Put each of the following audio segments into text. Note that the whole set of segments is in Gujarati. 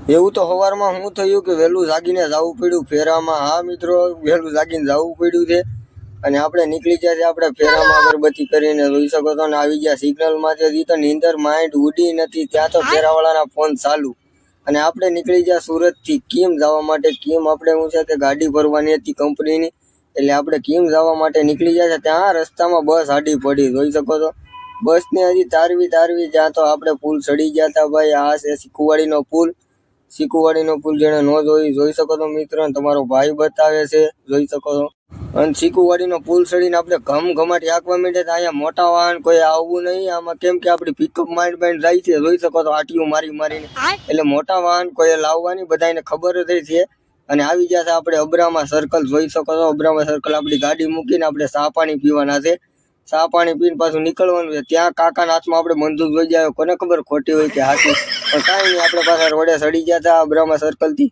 એવું તો સવારમાં શું થયું કે વહેલું જાગીને જવું પડ્યું ફેરામાં। હા મિત્રો, વહેલું જાગીને જવું પડ્યું છે અને આપણે નીકળી ગયા છે આપણે ફેરામાં અગરબત્તી કરીને જોઈ શકો છો ને આવી ગયા સિગ્નલમાંથી તો નીંદર માઇન્ડ ઉડી નથી ત્યાં તો ફેરાવાળાના ફોન ચાલુ અને આપણે નીકળી ગયા સુરતથી કીમ જવા માટે। કીમ આપણે શું છે કે ગાડી ભરવાની હતી કંપનીની, એટલે આપણે કીમ જવા માટે નીકળી ગયા છે। ત્યાં રસ્તામાં બસ આડી પડી જોઈ શકો છો, બસને હજી તારવી ત્યાં તો આપણે પુલ ચડી ગયા હતા ભાઈ। આ છે સિકુવાડીનો પુલ, સિકુવાડીનો પુલ જેને ન જોઈ શકો છો મિત્રો, તમારો ભાઈ બતાવે છે જોઈ શકો છો। અને સિકુવાડીનો પુલ ચડીને આપણે ઘમઘમાટી આંકવા માંડે તો અહીંયા મોટા વાહન કોઈ આવવું નહીં આમાં, કેમ કે આપણી પિકઅપ માંડ જાય છે જોઈ શકો છો આટીયું મારીને, એટલે મોટા વાહન કોઈ લાવવાની બધાને ખબર જ છે। અને આવી ગયા છે આપણે અબ્રામા સર્કલ જોઈ શકો છો, અબ્રામા સર્કલ આપણી ગાડી મૂકીને આપણે ચા પાણી પીવાના છે। ચા પાણી પીને પાછું નીકળવાનું છે। ત્યાં કાકાના હાથમાં આપણે બંદૂક જોઈ જાય, કોને ખબર ખોટી હોય કે સાચી, પણ કાંઈ નહીં, આપણે પાછા રોડે ચડી ગયા હતા અબ્રામા સર્કલ થી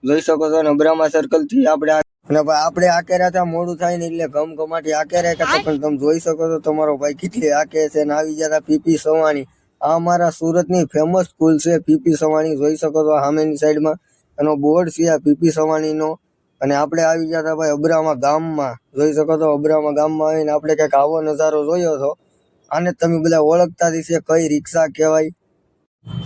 જોઈ શકો છો। અને અબ્રામા સર્કલ થી આપણે આકે રહ્યા મોડું થાય ને એટલે ઘમઘમાટી આકે રહ્યા, પણ તમે જોઈ શકો છો તમારો ભાઈ કેટલી આકે છે। ને આવી ગયા હતા પીપી સવાણી, આ અમારા સુરતની ફેમસ સ્કૂલ છે પીપી સવાણી જોઈ શકો છો સામેની સાઈડમાં એનો બોર્ડ છે આ પીપી સવાણીનો। અને આપણે આવી ગયા હતા ભાઈ અબ્રામા ગામમાં જોઈ શકો છો, અબ્રામા ગામમાં આવીને આપણે કંઈક આવો નજારો જોયો હતો। આને તમે બધા ઓળખતા હશે, કઈ રિક્ષા કહેવાય?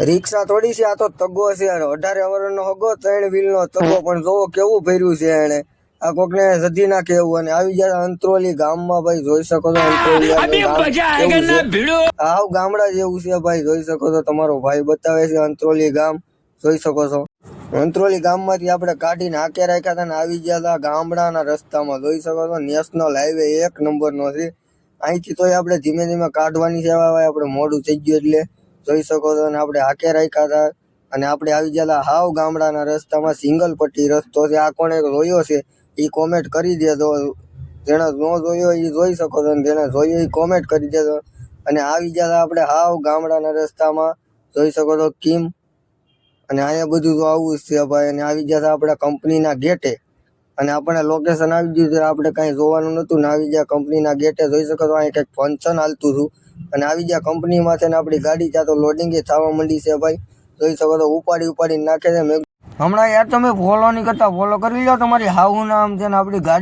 રિક્ષા થોડી છે, આ તો તગો છે, 18 વર્ષનો હગો 3 વ્હીલનો તગો, પણ જોવો કેવું ભર્યું છે એને, આ કોકને સધી નાખે એવું। અને આવી ગયા અંત્રોલી ગામમાં ભાઈ જોઈ શકો છો, અંત્રોલી આવ ગામડા જેવું છે ભાઈ જોઈ શકો છો, તમારો ભાઈ બતાવે છે અંત્રોલી ગામ જોઈ શકો છો। અંત્રોલી ગામમાંથી આપણે કાઢીને હાકે રાખ્યા હતા ને આવી ગયા હતા ગામડાના રસ્તામાં જોઈ શકો છો, નેશનલ હાઈવે 1 નંબરનો છે। અહીંથી તોય આપણે ધીમે ધીમે કાઢવાની છે, આપણે મોડું થઈ ગયું એટલે જોઈ શકો છો। અને આપણે હાકે રાખ્યા હતા અને આપણે આવી ગયા હતા હાવ ગામડાના રસ્તામાં, સિંગલ પટ્ટી રસ્તો છે। આ કોણે જોયો છે એ કોમેન્ટ કરી દેજો, જેને ન જોયો એ જોઈ શકો છો, જેને જોયો એ કોમેન્ટ કરી દેજો। અને આવી ગયા હતા આપણે હાવ ગામડાના રસ્તામાં જોઈ શકો છો કીમ, અને અહીંયા બધું તો આવું જ છે ભાઈ। અને આવી ગયા હતા આપણે કંપનીના ગેટે, અને આપણને લોકેશન આવી ગયું છે, આપણે કાંઈ જોવાનું નહોતું ને આવી ગયા કંપનીના ગેટે જોઈ શકો છો, અહીં કંઈક ફંક્શન હાલતું હતું અને આવી ગયા કંપનીમાં છે ને આપણી ગાડી ત્યાં તો લોડિંગ થવા માંડી છે ભાઈ જોઈ શકો છો, ઉપાડીને નાખે છે। હમણાં યાર તમે ફોલો નહીં કરતા, ફોલો કરી લો તમારી હાવું નામ છે ને આપણી ગાડી